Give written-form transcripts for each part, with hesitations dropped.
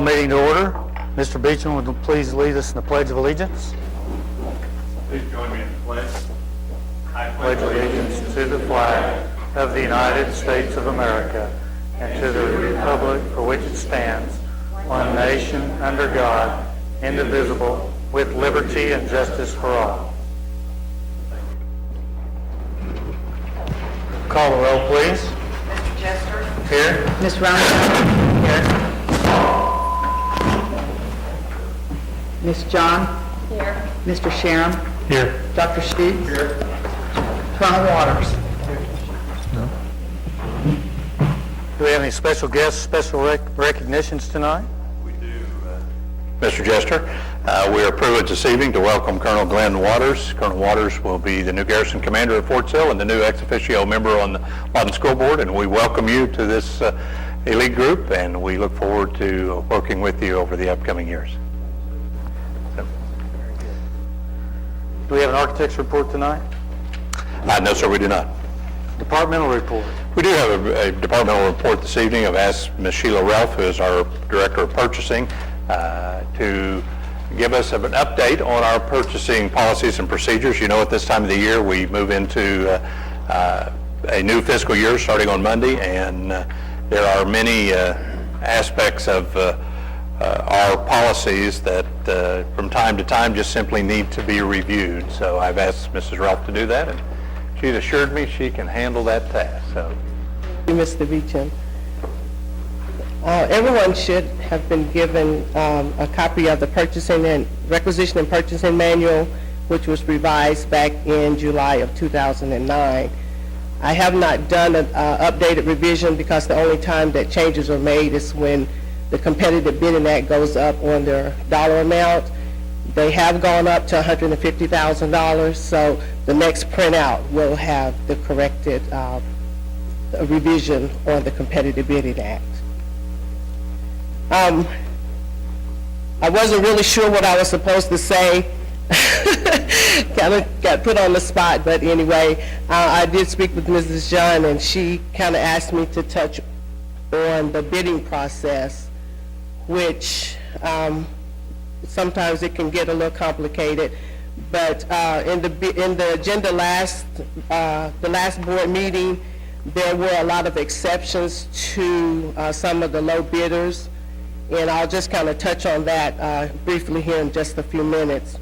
meeting to order. Mr. Beecham, would you please lead us in the Pledge of Allegiance? Please join me in the pledge. I Pledge allegiance to the flag of the United States of America and to the republic for which it stands, one nation under God, indivisible, with liberty and justice for all. Call the roll, please. Mr. Jester? Here. Ms. Roundtree? Here. Ms. John? Here. Mr. Sharon? Here. Dr. Steve? Here. Colonel Waters? Do we have any special guests, special recognitions tonight? We do. Mr. Jester, we are privileged this evening to welcome Colonel Glenn Waters. Colonel Waters will be the new garrison commander at Fort Sill and the new ex officio member on the Lawton School Board, and we welcome you to this elite group, and we look forward to working with you over the upcoming years. Do we have an architect's report tonight? No, sir, we do not. Departmental report. We do have a departmental report this evening. I've asked Ms. Sheila Ralph, who is our Director of Purchasing, to give us an update on our purchasing policies and procedures. You know, at this time of the year, we move into a new fiscal year starting on Monday, and there are many aspects of our policies that from time to time just simply need to be reviewed. So I've asked Mrs. Ralph to do that, and she's assured me she can handle that task. So, Mr. Beecham. Everyone should have been given a copy of the purchasing and requisition and purchasing manual, which was revised back in July of 2009. I have not done an updated revision because the only time that changes are made is when the Competitive Bidding Act goes up on their dollar amount. They have gone up to $150,000, so the next printout will have the corrected revision on the Competitive Bidding Act. I wasn't really sure what I was supposed to say. Kind of got put on the spot, but anyway, I did speak with Mrs. John, and she kind of asked me to touch on the bidding process, which sometimes it can get a little complicated. But in the agenda the last board meeting, there were a lot of exceptions to some of the low bidders, and I'll just kind of touch on that briefly here in just a few minutes.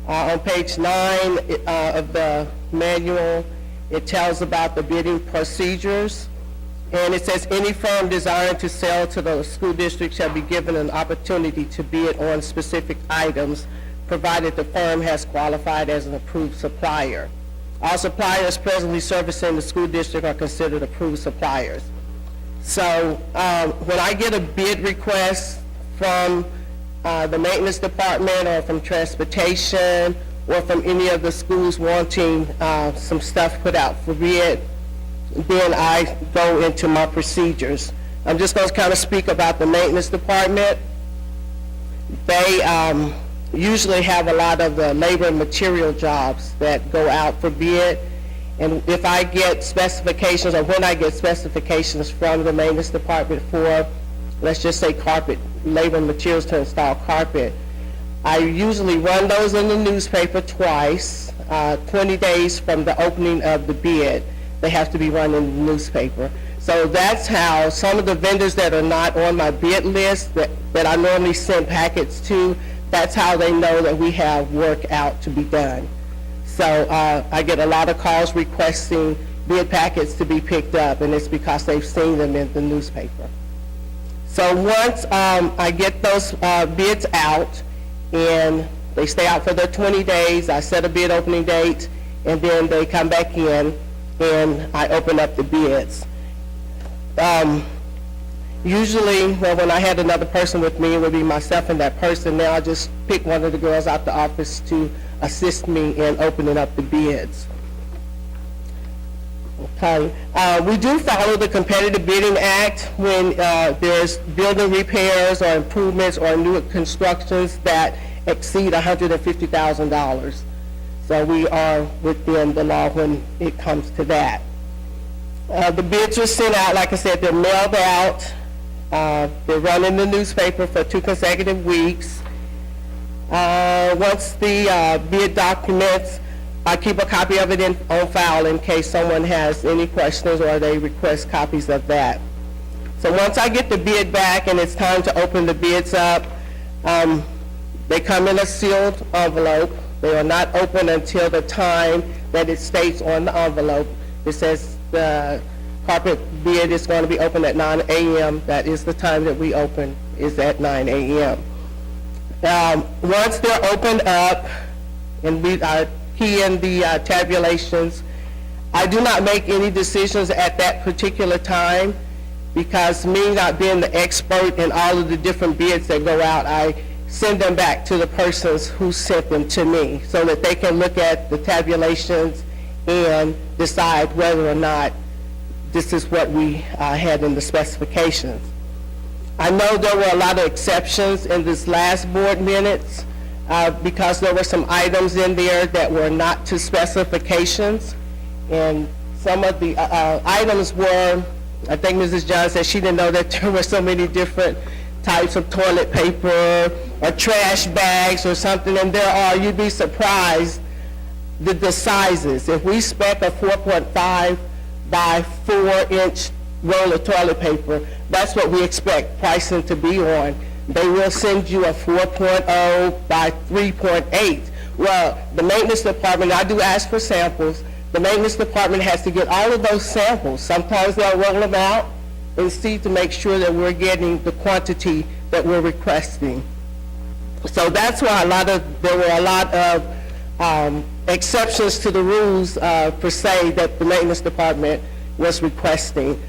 On page 9 of the manual, it tells about the bidding procedures, and it says any firm desiring to sell to the school district shall be given an opportunity to bid on specific items, provided the firm has qualified as an approved supplier. All suppliers presently servicing the school district are considered approved suppliers. So when I get a bid request from the maintenance department or from transportation or from any of the schools wanting some stuff put out for bid, then I go into my procedures. I'm just going to kind of speak about the maintenance department. They usually have a lot of the labor and material jobs that go out for bid. And if I get specifications, or when I get specifications from the maintenance department for, let's just say carpet, labor and materials to install carpet, I usually run those in the newspaper twice, 20 days from the opening of the bid. They have to be run in the newspaper. So that's how some of the vendors that are not on my bid list that I normally send packets to, that's how they know that we have work out to be done. So I get a lot of calls requesting bid packets to be picked up, and it's because they've seen them in the newspaper. So once I get those bids out, and they stay out for their 20 days, I set a bid opening date, and then they come back in, and I open up the bids. Usually, well, when I had another person with me, it would be myself and that person. Now I just pick one of the girls out the office to assist me in opening up the bids. Okay. We do follow the Competitive Bidding Act when there's building repairs or improvements or new constructions that exceed $150,000. So we are within the law when it comes to that. The bids are sent out, like I said, they're mailed out They're running the newspaper for 2 consecutive weeks. Once the bid documents, I keep a copy of it on file in case someone has any questions or they request copies of that. So once I get the bid back and it's time to open the bids up, they come in a sealed envelope. They are not open until the time that it states on the envelope. It says the carpet bid is going to be open at 9 a.m. That is the time that we open, is at 9 a.m. Once they're opened up and we key in the tabulations, I do not make any decisions at that particular time because me not being the expert in all of the different bids that go out, I send them back to the persons who sent them to me so that they can look at the tabulations and decide whether or not this is what we had in the specifications. I know there were a lot of exceptions in this last board minutes because there were some items in there that were not to specifications, and some of the items were, I think Mrs. John said she didn't know that there were so many different types of toilet paper or trash bags or something, and there are, you'd be surprised the sizes. If we spec a 4.5 by 4-inch roll of toilet paper, that's what we expect pricing to be on. They will send you a 4.0 by 3.8. Well, the maintenance department, I do ask for samples. The maintenance department has to get all of those samples. Sometimes they'll roll them out and see to make sure that we're getting the quantity that we're requesting. So that's why there were a lot of exceptions to the rules per se that the maintenance department was requesting.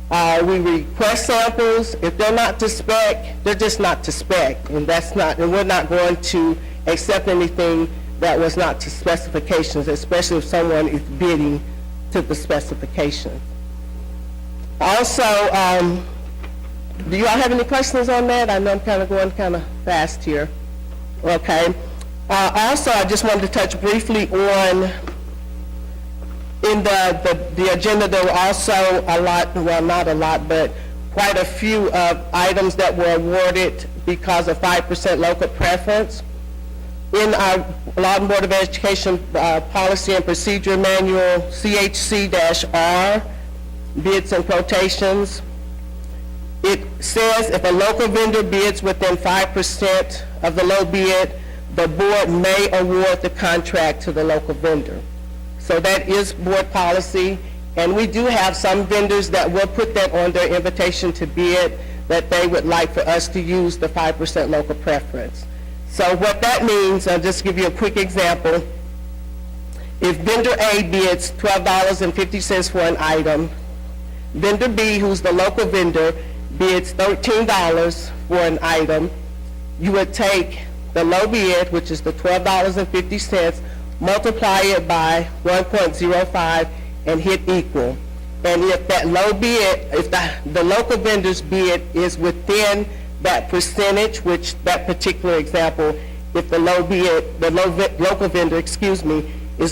We request samples. If they're not to spec, they're just not to spec, and we're not going to accept anything that was not to specifications, especially if someone is bidding to the specifications. Also, do you all have any questions on that? I know I'm kind of going kind of fast here. Okay. Also, I just wanted to touch briefly on, in the agenda, there were also a lot, well, not a lot, but quite a few items that were awarded because of 5% local preference. In our Lawton Board of Education Policy and Procedure Manual, CHC-R, bids and quotations, it says if a local vendor bids within 5% of the low bid, the board may award the contract to the local vendor. So that is board policy, and we do have some vendors that will put that on their invitation to bid, that they would like for us to use the 5% local preference. So what that means, I'll just give you a quick example. If vendor A bids $12.50 for an item, vendor B, who's the local vendor, bids $13 for an item, you would take the low bid, which is the $12.50, multiply it by 1.05 and hit equal. And if that low bid, if the local vendor's bid is within that percentage, which that particular example, if the low bid, the local vendor, is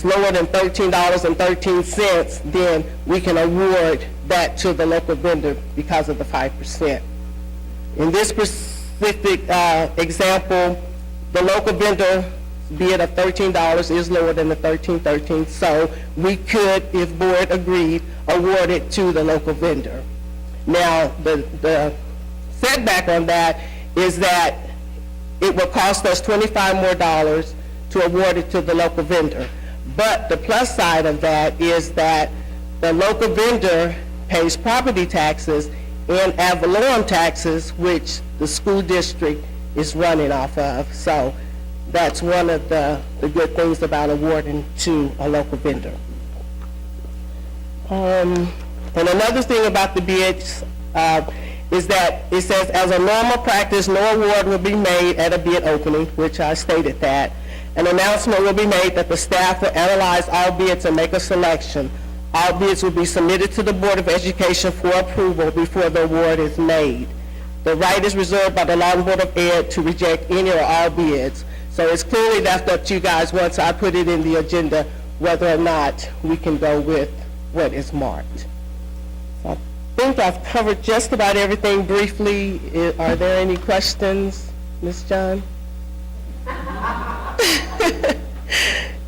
lower than $13.13, then we can award that to the local vendor because of the 5%. In this specific example, the local vendor bid of $13 is lower than the $13.13, so we could, if board agreed, award it to the local vendor. Now, the setback on that is that it will cost us $25 more to award it to the local vendor. But the plus side of that is that the local vendor pays property taxes and ad valorem taxes, which the school district is running off of. So that's one of the good things about awarding to a local vendor. And another thing about the bids is that it says, as a normal practice, no award will be made at a bid opening, which I stated that. An announcement will be made that the staff will analyze all bids and make a selection. All bids will be submitted to the Board of Education for approval before the award is made. The right is reserved by the Lawton Board of Ed to reject any or all bids. So it's clearly left up to you guys once I put it in the agenda whether or not we can go with what is marked. So think I've covered just about everything briefly. Are there any questions, Ms. John?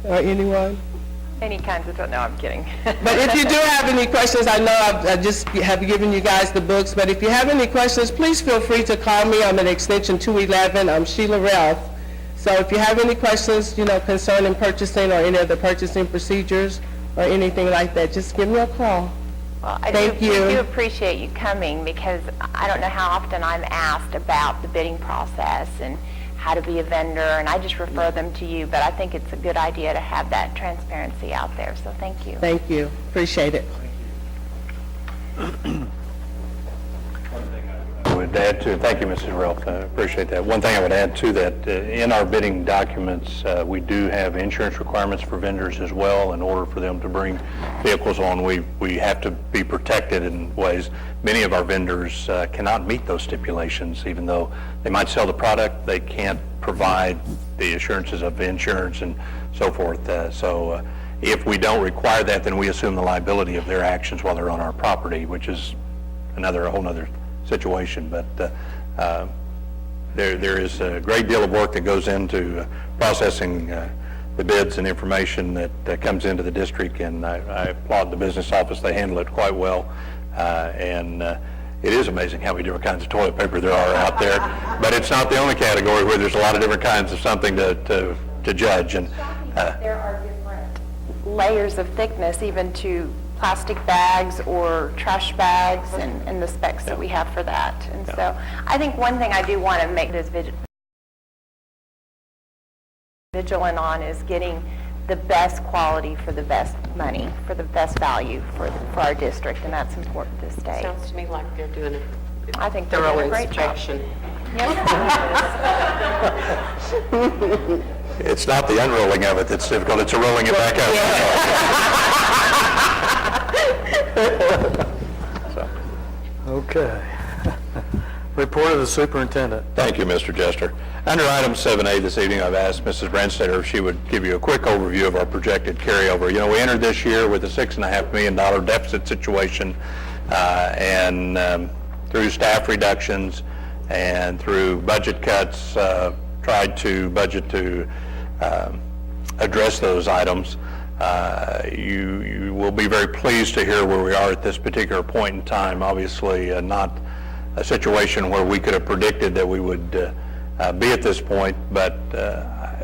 Or anyone? Any kinds of, no, I'm kidding. But if you do have any questions, I know I just have given you guys the books, but if you have any questions, please feel free to call me. I'm at extension 211. I'm Sheila Ralph. So if you have any questions, concerning purchasing or any of the purchasing procedures or anything like that, just give me a call. Well, Thank you. I do appreciate you coming, because I don't know how often I'm asked about the bidding process and how to be a vendor, and I just refer them to you, but I think it's a good idea to have that transparency out there, so thank you. Thank you. Appreciate it. I would add to, thank you, Mrs. Ralph, I appreciate that. One thing I would add to that, in our bidding documents, we do have insurance requirements for vendors as well. In order for them to bring vehicles on, we have to be protected in ways. Many of our vendors cannot meet those stipulations, even though they might sell the product, they can't provide the assurances of insurance and so forth. So if we don't require that, then we assume the liability of their actions while they're on our property, which is a whole nother situation. But there is a great deal of work that goes into processing the bids and information that comes into the district, and I applaud the business office. They handle it quite well, and it is amazing how many different kinds of toilet paper there are out there. But it's not the only category where there's a lot of different kinds of something to judge. And there are different layers of thickness, even to plastic bags or trash bags, and the specs that we have for that. And so I think one thing I do want to make this vigilant on is getting the best quality for the best money, for the best value for our district, and that's important to state. Sounds to me like they're doing I think they're thorough doing a great inspection. job. it's not the unrolling of it that's difficult, it's a rolling it back up. Okay. Report of the superintendent. Thank you, Mr. Jester. Under item 7A this evening, I've asked Mrs. Brandstetter if she would give you a quick overview of our projected carryover. We entered this year with a $6.5 million deficit situation, and through staff reductions and through budget cuts, tried to budget to address those items. You will be very pleased to hear where we are at this particular point in time. Obviously, not a situation where we could have predicted that we would be at this point, but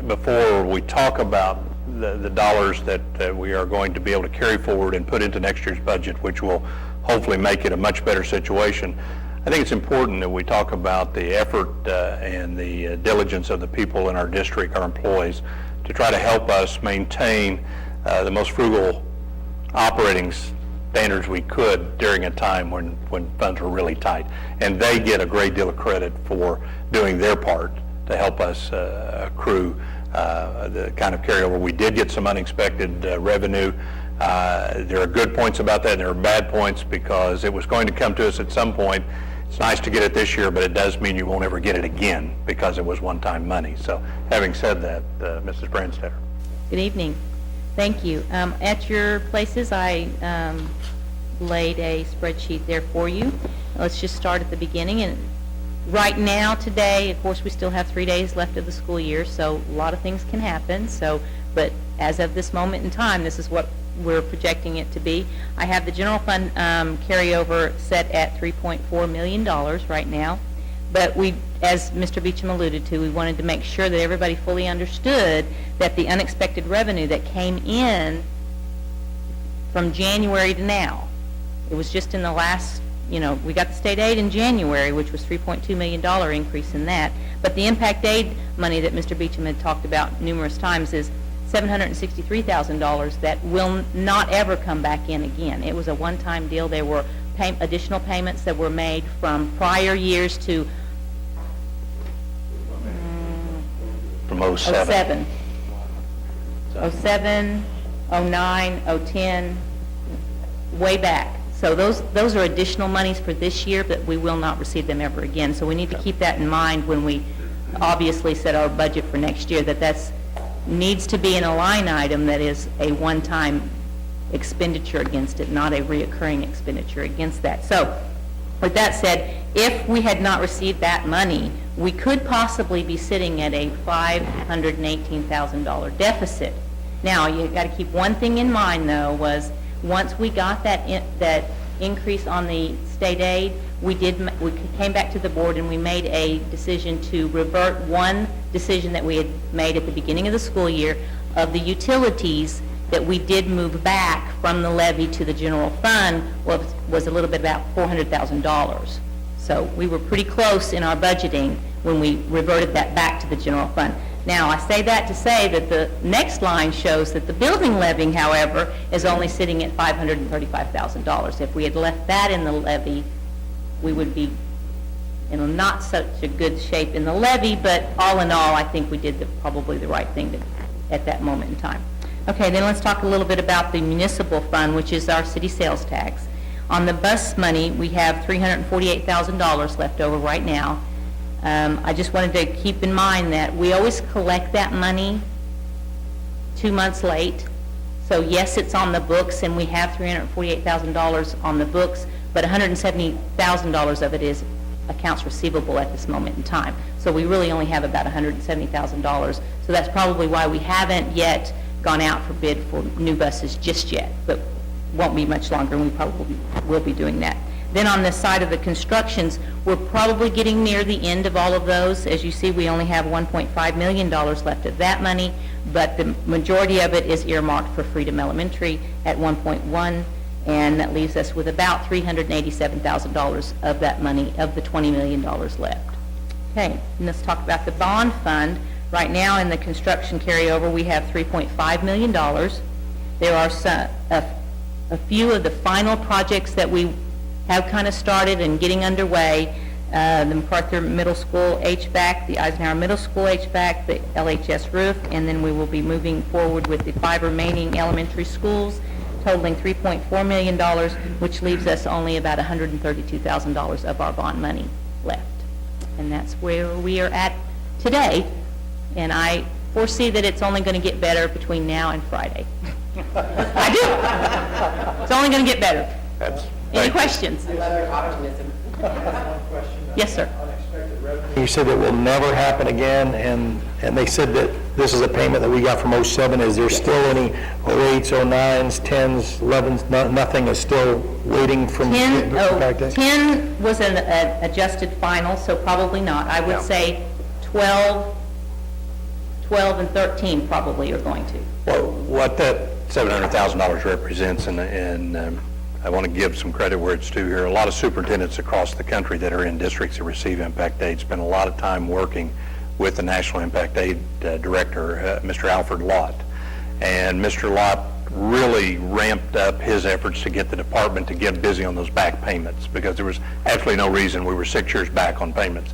before we talk about the dollars that we are going to be able to carry forward and put into next year's budget, which will hopefully make it a much better situation, I think it's important that we talk about the effort and the diligence of the people in our district, our employees, to try to help us maintain the most frugal operating standards we could during a time when funds were really tight. And they get a great deal of credit for doing their part to help us accrue the kind of carryover. We did get some unexpected revenue. There are good points about that, and there are bad points because it was going to come to us at some point. It's nice to get it this year, but it does mean you won't ever get it again because it was one-time money. So having said that, Mrs. Brandstetter. Good evening. Thank you. At your places, I laid a spreadsheet there for you. Let's just start at the beginning. And right now, today, of course, we still have 3 days left of the school year, so a lot of things can happen. But as of this moment in time, this is what we're projecting it to be. I have the general fund carryover set at $3.4 million right now. But we, as Mr. Beecham alluded to, we wanted to make sure that everybody fully understood that the unexpected revenue that came in from January to now, it was just in the last, we got the state aid in January, which was $3.2 million increase in that. But the impact aid money that Mr. Beecham had talked about numerous times is $763,000 that will not ever come back in again. It was a one-time deal. There were additional payments that were made from prior years to From 07. 07, 09, 010, way back. So those are additional monies for this year, but we will not receive them ever again. So we need to keep that in mind when we obviously set our budget for next year, that needs to be in a line item that is a one-time expenditure against it, not a reoccurring expenditure against that. So, with that said, if we had not received that money, we could possibly be sitting at a $518,000 deficit. Now, you got to keep one thing in mind, though, was once we got that increase on the state aid, we came back to the board and we made a decision to revert one decision that we had made at the beginning of the school year of the utilities that we did move back from the levy to the general fund was a little bit about $400,000. So we were pretty close in our budgeting when we reverted that back to the general fund. Now, I say that to say that the next line shows that the building levy, however, is only sitting at $535,000. If we had left that in the levy, we would be in not such a good shape in the levy, but all in all, I think we did probably the right thing at that moment in time. Okay, then let's talk a little bit about the municipal fund, which is our city sales tax. On the bus money, we have $348,000 left over right now. I just wanted to keep in mind that we always collect that money 2 months late. So yes, it's on the books, and we have $348,000 on the books, but $170,000 of it is accounts receivable at this moment in time. So we really only have about $170,000. So that's probably why we haven't yet gone out for bid for new buses just yet, but won't be much longer, and we probably will be doing that. Then on the side of the constructions, we're probably getting near the end of all of those. As you see, we only have $1.5 million left of that money, but the majority of it is earmarked for Freedom Elementary at 1.1, and that leaves us with about $387,000 of that money, of the $20 million left. Okay, and let's talk about the bond fund. Right now in the construction carryover, we have $3.5 million. There are a few of the final projects that we have kind of started and getting underway. The MacArthur Middle School HVAC, the Eisenhower Middle School HVAC, the LHS roof, and then we will be moving forward with the 5 remaining elementary schools, totaling $3.4 million, which leaves us only about $132,000 of our bond money left. And that's where we are at today, and I foresee that it's only going to get better between now and Friday. I do. It's only going to get better. Any questions? Yes, sir. You said it will never happen again, and they said that this is a payment that we got from '07. Is there still any 08s, 09s, 10s, 11s? nothing is still waiting from back then? 10 was an adjusted final, so probably not. I would say 12 and 13 probably are going to. Well, what that $700,000 represents, and I want to give some credit where it's due here. A lot of superintendents across the country that are in districts that receive impact aid spend a lot of time working with the National Impact Aid Director, Mr. Alfred Lott. And Mr. Lott really ramped up his efforts to get the department to get busy on those back payments, because there was absolutely no reason we were 6 years back on payments.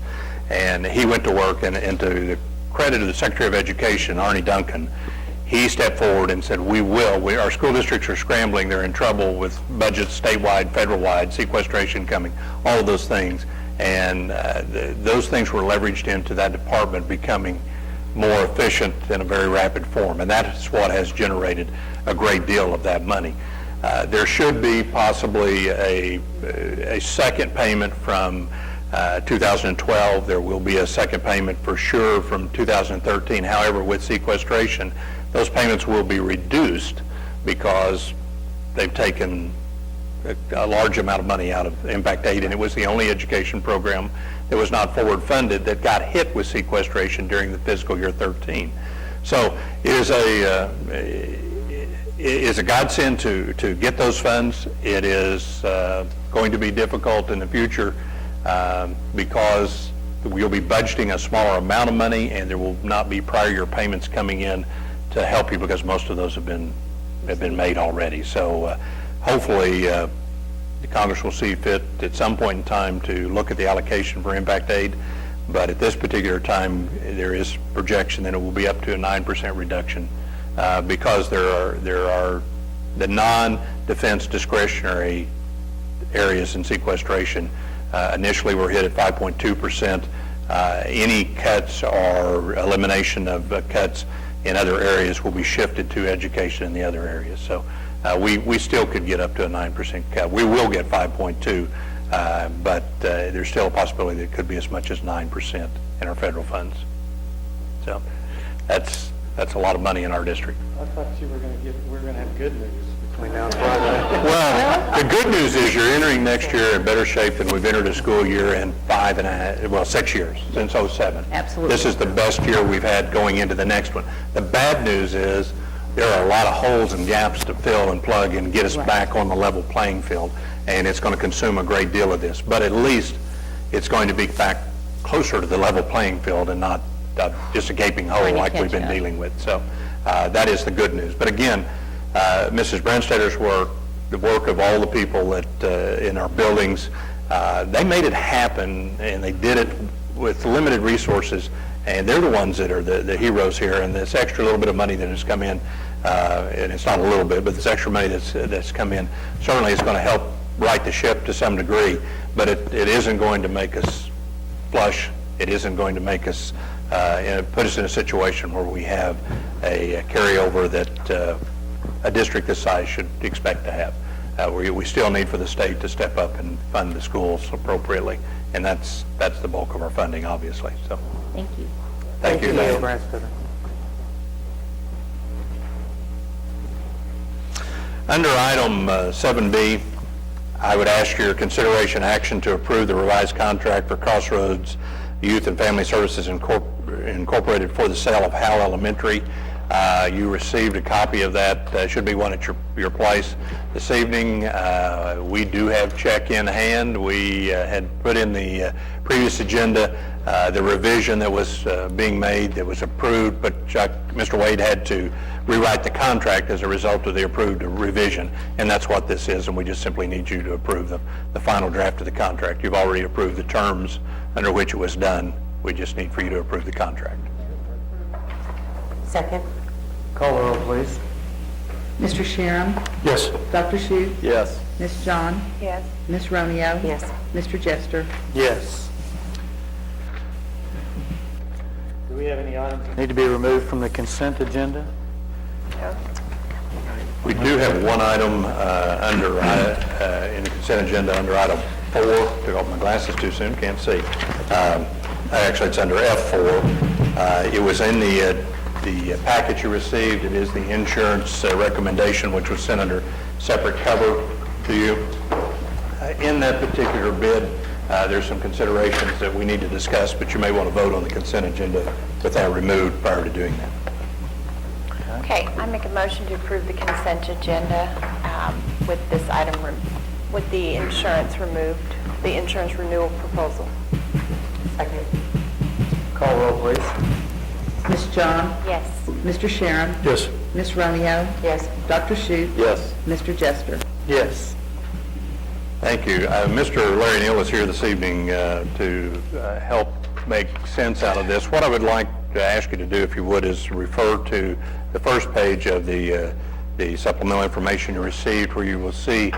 And he went to work, and to the credit of the Secretary of Education, Arnie Duncan, he stepped forward and said, our school districts are scrambling, they're in trouble with budgets statewide, federal-wide, sequestration coming, all of those things. And those things were leveraged into that department becoming more efficient in a very rapid form. And that is what has generated a great deal of that money. There should be possibly a second payment from 2012. There will be a second payment for sure from 2013. However, with sequestration, those payments will be reduced because they've taken a large amount of money out of impact aid, and it was the only education program that was not forward funded that got hit with sequestration during the fiscal year 13. So it is a godsend to get those funds. It is going to be difficult in the future because we'll be budgeting a smaller amount of money, and there will not be prior year payments coming in to help you, because most of those have been made already. So hopefully the Congress will see fit at some point in time to look at the allocation for impact aid, but at this particular time there is projection that it will be up to a 9% reduction because there are the non-defense discretionary areas in sequestration. Initially we're hit at 5.2%. Any cuts or elimination of cuts in other areas will be shifted to education in the other areas. So we still could get up to a 9% cut. We will get 5.2, but there's still a possibility that it could be as much as 9% in our federal funds. So that's a lot of money in our district. I thought we're going to have good news between now and Friday. Well, the good news is you're entering next year in better shape than we've entered a school year in 6 years, since '07. Absolutely. This is the best year we've had going into the next one. The bad news is there are a lot of holes and gaps to fill and plug and get us back on the level playing field, and it's going to consume a great deal of this. But at least it's going to be back closer to the level playing field and not just a gaping hole Trying to like we've catch been up. dealing with. So that is the good news. But again, Mrs. Brandstadter's work, the work of all the people that in our buildings, they made it happen, and they did it with limited resources, and they're the ones that are the heroes here. And this extra little bit of money that has come in, and it's not a little bit, but this extra money that's come in certainly is going to help right the ship to some degree, but it isn't going to make us flush. It isn't going to make us put us in a situation where we have a carryover that a district this size should expect to have. We still need for the state to step up and fund the schools appropriately, and that's the bulk of our funding, obviously. So, Thank you. thank you, Diane. Brandstadter. Under item 7B, I would ask your consideration action to approve the revised contract for Crossroads Youth and Family Services Incorporated for the sale of Howell Elementary. You received a copy of that. Should be one at your place this evening. We do have check in hand. We had put in the previous agenda the revision that was being made that was approved, but Mr. Wade had to rewrite the contract as a result of the approved revision, and that's what this is, and we just simply need you to approve the final draft of the contract. You've already approved the terms under which it was done. We just need for you to approve the contract. Second. Call the roll, please. Mr. Sharon? Yes. Dr. Schuh? Yes. Ms. John? Yes. Ms. Romeo? Yes. Mr. Jester? Yes. Do we have any items that need to be removed from the consent agenda? We do have one item in the consent agenda under item 4. Took off my glasses too soon, can't see. Actually, it's under F4. It was in the package you received. It is the insurance recommendation, which was sent under separate cover to you. In that particular bid, there's some considerations that we need to discuss, but you may want to vote on the consent agenda with that removed prior to doing that. Okay, I make a motion to approve the consent agenda with this item, with the insurance removed, the insurance renewal proposal. Second. Call the roll, please. Ms. John? Yes. Mr. Sharon? Yes. Ms. Romeo? Yes. Dr. Schuh? Yes. Mr. Jester? Yes. Thank you. Mr. Larry Neal is here this evening to help make sense out of this. What I would like to ask you to do, if you would, is refer to the first page of the supplemental information you received, where you will see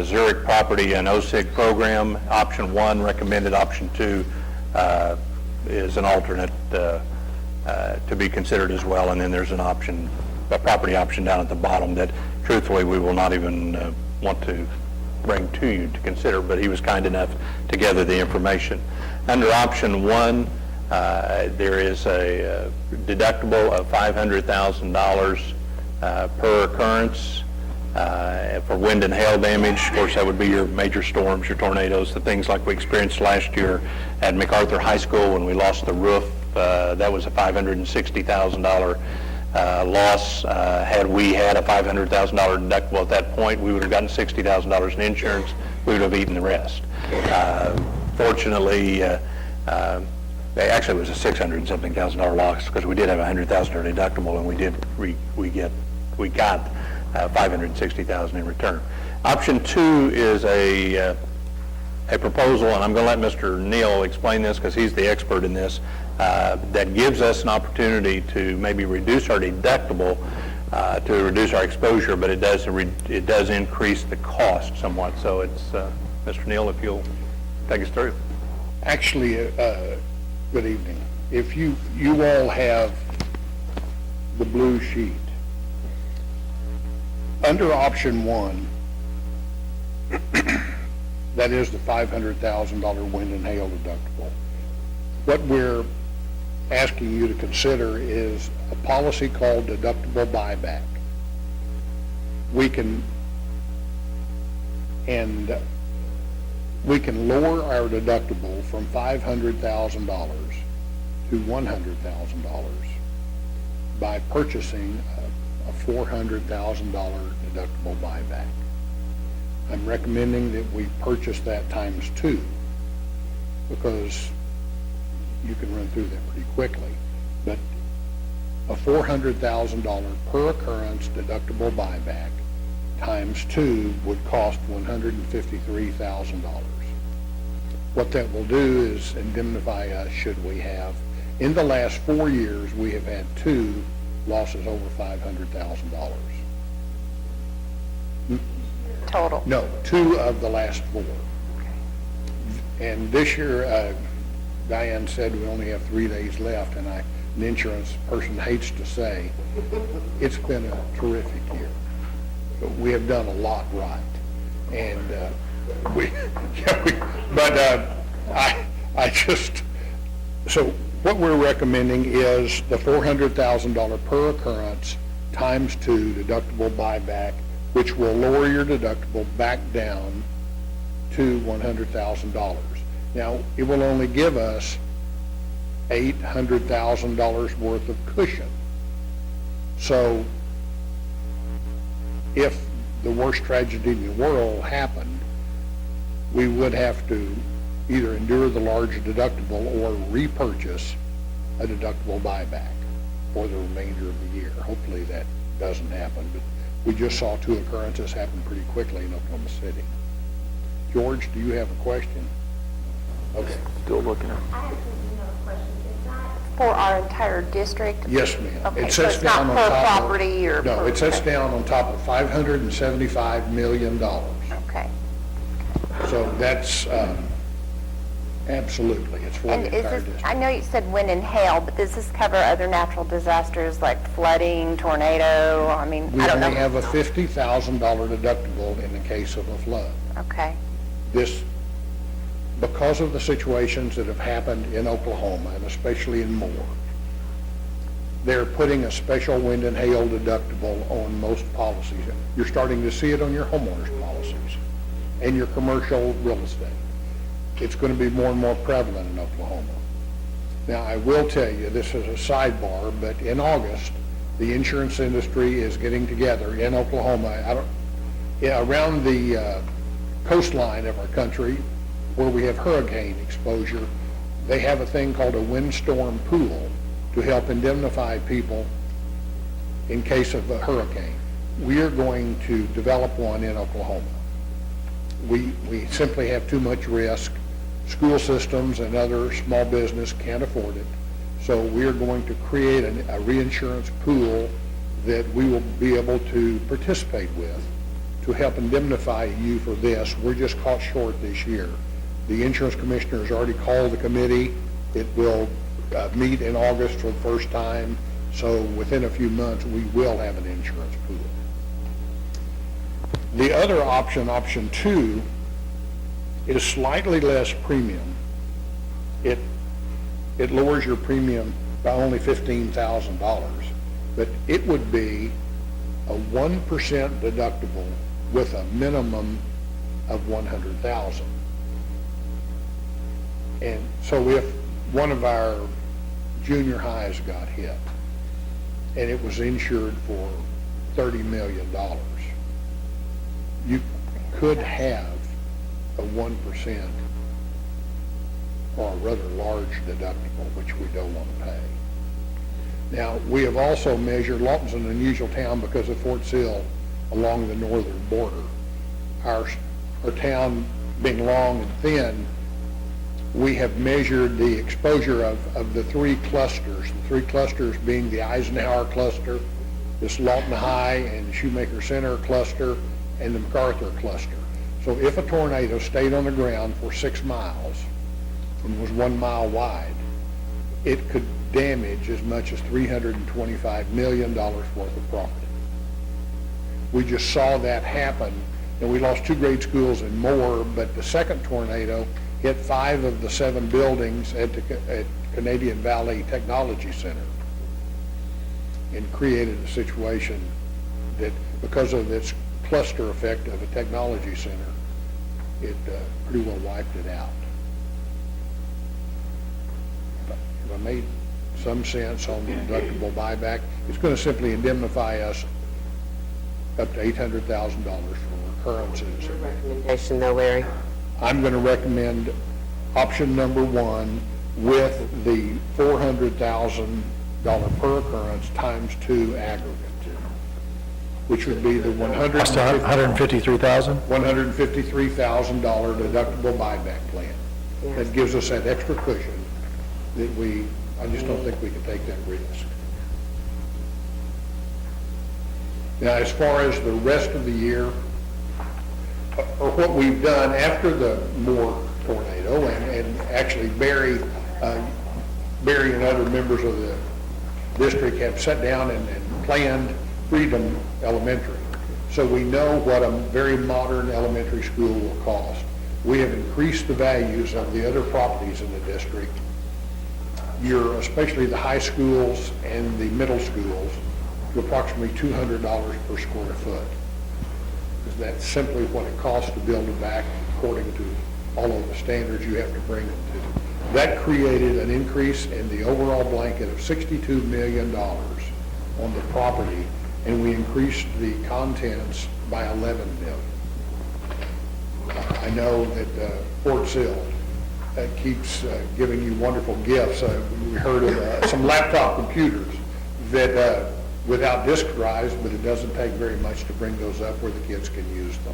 Zurich Property and OSIG program. Option 1 recommended, option 2 is an alternate to be considered as well, and then there's an option, a property option down at the bottom that truthfully we will not even want to bring to you to consider, but he was kind enough to gather the information. Under option 1, there is a deductible of $500,000 per occurrence for wind and hail damage. Of course, that would be your major storms, your tornadoes, the things like we experienced last year at MacArthur High School when we lost the roof. That was a $560,000 loss. Had we had a $500,000 deductible at that point, we would have gotten $60,000 in insurance. We would have eaten the rest. Fortunately, actually it was a $600-something thousand loss because we did have a $100,000 deductible, and we got $560,000 in return. Option 2 is a proposal, and I'm going to let Mr. Neal explain this because he's the expert in this, that gives us an opportunity to maybe reduce our deductible to reduce our exposure, but it does increase the cost somewhat. So it's Mr. Neal, if you'll take us through. Actually, good evening. If you all have the blue sheet, under option one, that is the $500,000 wind and hail deductible. What we're asking you to consider is a policy called deductible buyback. We can lower our deductible from $500,000 to $100,000 by purchasing a $400,000 deductible buyback. I'm recommending that we purchase that times 2, because you can run through that pretty quickly. But a $400,000 per occurrence deductible buyback times 2 would cost $153,000. What that will do is indemnify us should we have, in the last 4 years, we have had 2 losses over $500,000. Total. No, 2 of the last 4. And this year, Diane said we only have 3 days left, and an insurance person hates to say, it's been a terrific year. But we have done a lot right. And so what we're recommending is the $400,000 per occurrence times 2 deductible buyback, which will lower your deductible back down to $100,000. Now, it will only give us $800,000 worth of cushion. So if the worst tragedy in the world happened, we would have to either endure the large deductible or repurchase a deductible buyback for the remainder of the year. Hopefully that doesn't happen, but we just saw 2 occurrences happen pretty quickly in Oklahoma City. George, do you have a question? Okay. Still looking at it. I actually do have a question. Is that for our entire district? Yes, ma'am. Okay, It so sets it's not down on per top of- property or No, per- it sets down on top of $575 million. Okay. So that's, absolutely, it's for And the is entire this, district. I know you said wind and hail, but does this cover other natural disasters like flooding, tornado? I mean, We I don't know. only have a $50,000 deductible in the case of a flood. Okay. This, because of the situations that have happened in Oklahoma, and especially in Moore, they're putting a special wind and hail deductible on most policies. You're starting to see it on your homeowners policies and your commercial real estate. It's going to be more and more prevalent in Oklahoma. Now, I will tell you, this is a sidebar, but in August, the insurance industry is getting together in Oklahoma, around the coastline of our country, where we have hurricane exposure. They have a thing called a windstorm pool to help indemnify people in case of a hurricane. We are going to develop one in Oklahoma. We simply have too much risk. School systems and other small business can't afford it. So we are going to create a reinsurance pool that we will be able to participate with to help indemnify you for this. We're just caught short this year. The insurance commissioner has already called the committee. It will meet in August for the first time. So within a few months, we will have an insurance pool. The other option, option 2, is slightly less premium. It lowers your premium by only $15,000, but it would be a 1% deductible with a minimum of $100,000. And so if one of our junior highs got hit and it was insured for $30 million, you could have a 1% or a rather large deductible, which we don't want to pay. Now, we have also measured, Lawton's an unusual town because of Fort Sill along the northern border. Our town being long and thin, we have measured the exposure of the 3 clusters, the 3 clusters being the Eisenhower cluster, this Lawton High and Shoemaker Center cluster, and the MacArthur cluster. So if a tornado stayed on the ground for 6 miles and was 1 mile wide, it could damage as much as $325 million worth of property. We just saw that happen, and we lost 2 grade schools and more, but the second tornado hit 5 of the 7 buildings at Canadian Valley Technology Center and created a situation that, because of this cluster effect of a technology center, it pretty well wiped it out. If I made some sense on the deductible buyback, it's going to simply indemnify us up to $800,000 for recurrences. Recommendation though, Larry? I'm going to recommend option number 1 with the $400,000 per occurrence times 2 aggregate, which would be the That's $153,000? $153,000 deductible buyback plan. That gives us that extra cushion that I just don't think we can take that risk. Now, as far as the rest of the year, or what we've done after the Moore tornado, and actually Barry and other members of the district have sat down and planned Freedom Elementary. So we know what a very modern elementary school will cost. We have increased the values of the other properties in the district, especially the high schools and the middle schools, to approximately $200 per square foot. Because that's simply what it costs to build it back according to all of the standards you have to bring it to. That created an increase in the overall blanket of $62 million on the property, and we increased the contents by $11 million. I know that Fort Sill keeps giving you wonderful gifts. We heard of some laptop computers that without disk drives, but it doesn't take very much to bring those up where the kids can use them.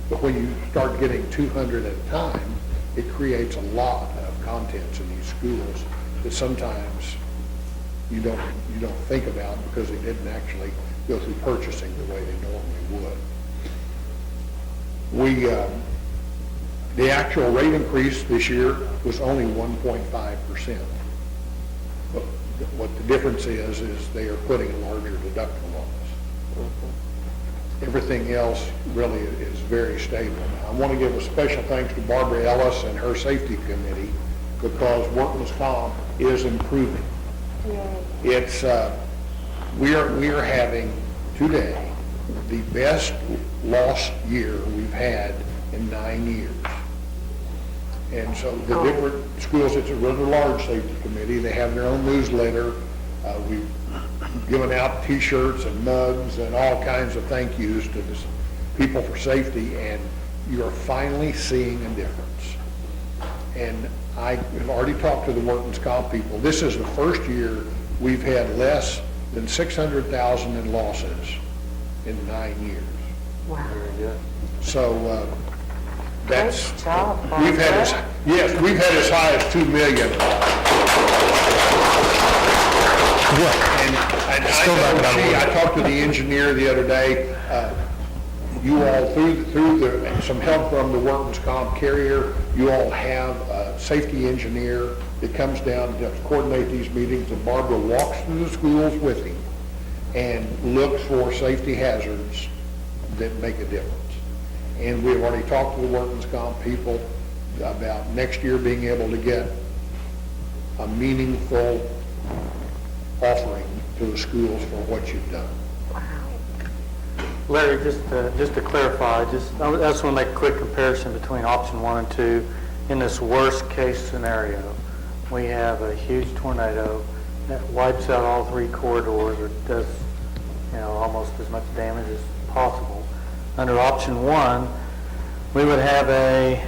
But when you start getting 200 at a time, it creates a lot of contents in these schools that sometimes you don't think about because they didn't actually go through purchasing the way they normally would. The actual rate increase this year was only 1.5%. But what the difference is they are putting a larger deductible on us. Everything else really is very stable. Now, I want to give a special thanks to Barbara Ellis and her safety committee because workman's comp is improving. It's we are having today the best loss year we've had in 9 years. And so the different schools, it's a rather large safety committee. They have their own newsletter. We've given out T-shirts and mugs and all kinds of thank yous to the people for safety, and you're finally seeing a difference. And I have already talked to the workman's comp people. This is the first year we've had less than 600,000 in losses in 9 years. Wow. Very good. So that's, Great job, we've had we've had as high as 2 million. And I talked to the engineer the other day. You all, through some help from the workman's comp carrier, you all have a safety engineer that comes down to coordinate these meetings, and Barbara walks through the schools with him and looks for safety hazards that make a difference. And we've already talked to the workman's comp people about next year being able to get a meaningful offering to the schools for what you've done. Larry, just to clarify, I just want to make a quick comparison between option 1 and 2. In this worst case scenario, we have a huge tornado that wipes out all 3 corridors or does, almost as much damage as possible. Under option 1, we would have a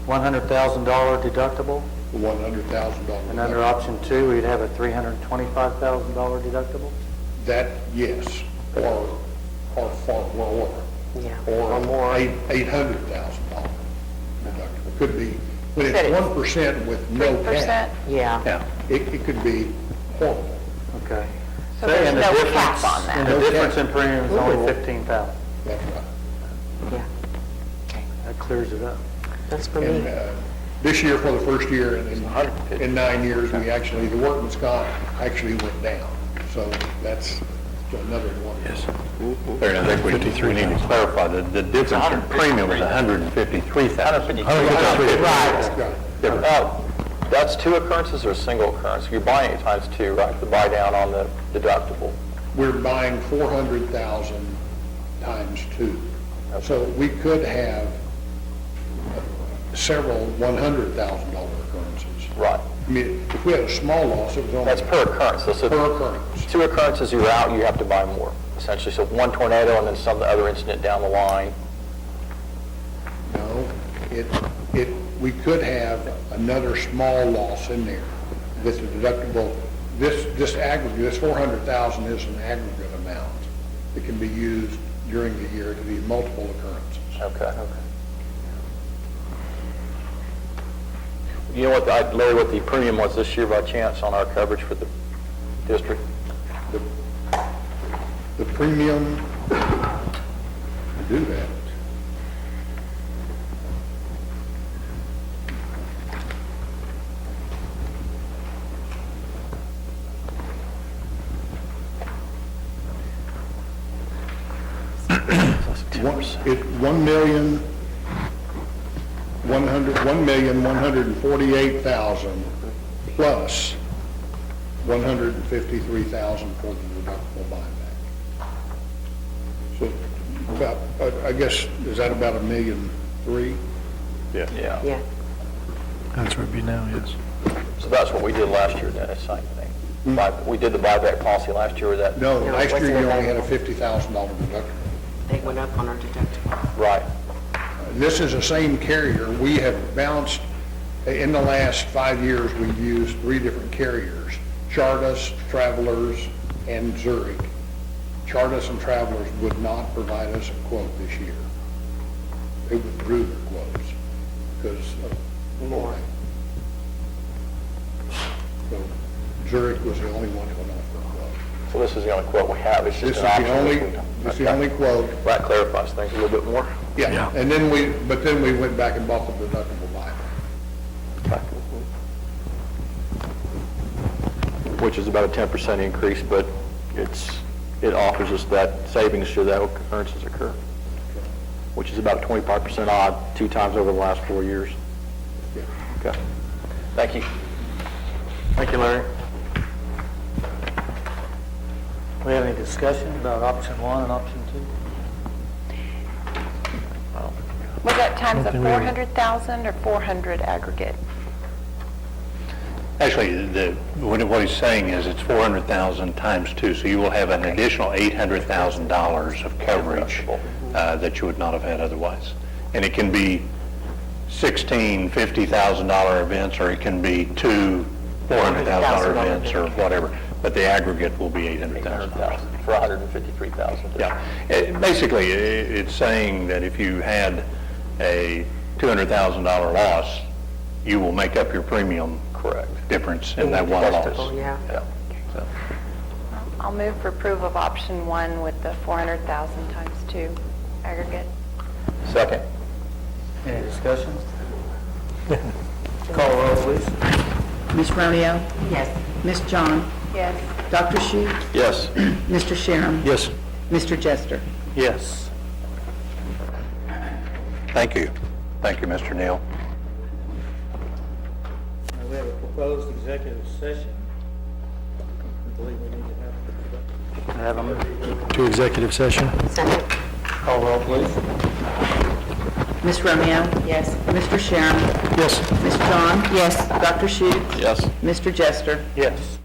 $100,000 deductible. $100,000. And under option 2, we'd have a $325,000 deductible. That, yes, or far more. Yeah, Or more. $800,000 deductible. Could be, when it's 1% with no cap. Yeah. It could be horrible. Okay. So there's And the no difference- cap on that. And the difference in premium is only $15,000. That's right. Yeah, That clears it up. that's for And me. this year, for the first year in 9 years, the workman's comp actually went down. So that's So another one. Yes. Larry, I think we need to clarify that the difference in premium is $153,000. Right. That's two occurrences or a single occurrence? You're buying it times two, right? The buy down on the deductible. We're buying 400,000 times 2. So we could have several $100,000 occurrences. Right. I mean, if we had a small loss, it was only... That's per occurrence. So Per occurrence. two occurrences, you're out, you have to buy more, essentially. So one tornado and then some other incident down the line. No, we could have another small loss in there with the deductible. This aggregate, this 400,000 is an aggregate amount that can be used during the year to be multiple occurrences. Okay. You know what, Larry, what the premium was this year by chance on our coverage for the district? The premium, do that. $1,148,000 plus $153,000 for the deductible buyback. So about, I guess, is that about $1.3 million? Yeah. Yeah. That's where it'd be now, yes. So that's what we did last year, then, it's the same thing. We did the buyback policy last year with that. No, No, last what's year it you only about? had a $50,000 deductible. They went up on our deductible. Right. This is the same carrier. We have bounced, in the last 5 years, we've used 3 different carriers, Chartis, Travelers, and Zurich. Chartis and Travelers would not provide us a quote this year. They withdrew their quotes because of more. So Zurich was the only one that would offer a quote. So this is the only quote we have, it's This just is an the option. only, this is the only quote. That clarifies things a little bit more. Yeah, and then we went back and bought the deductible buyback. Which is about a 10% increase, but it offers us that savings should that occurrences occur, which is about 25% odd 2 times over the last 4 years. Yeah. Okay. Thank you. Thank you, Larry. We have any discussion about option 1 and option 2? Was that times a 400,000 or 400 aggregate? Actually, what he's saying is it's 400,000 times 2, so you will have an additional $800,000 of coverage that you would not have had otherwise. And it can be 16 $50,000 events, or it can be 2 $400,000 events, or whatever. But the aggregate will be $800,000. For $153,000. Yeah. Basically, it's saying that if you had a $200,000 loss, you will make up your premium difference in that one loss. Yeah. So, I'll move for approval of option 1 with the 400,000 times 2 aggregate. Second. Any discussion? Call roll, please. Ms. Romeo? Yes. Ms. John? Yes. Dr. Schutt? Yes. Mr. Sharon? Yes. Mr. Jester? Yes. thank you. Thank you, Mr. Neal. We have a proposed executive session. I believe we need to have them. To executive session? Second. Call roll, please. Ms. Romeo? Yes. Mr. Sharon? Yes. Ms. John? Yes. Dr. Schutt? Yes. Mr. Jester? Yes.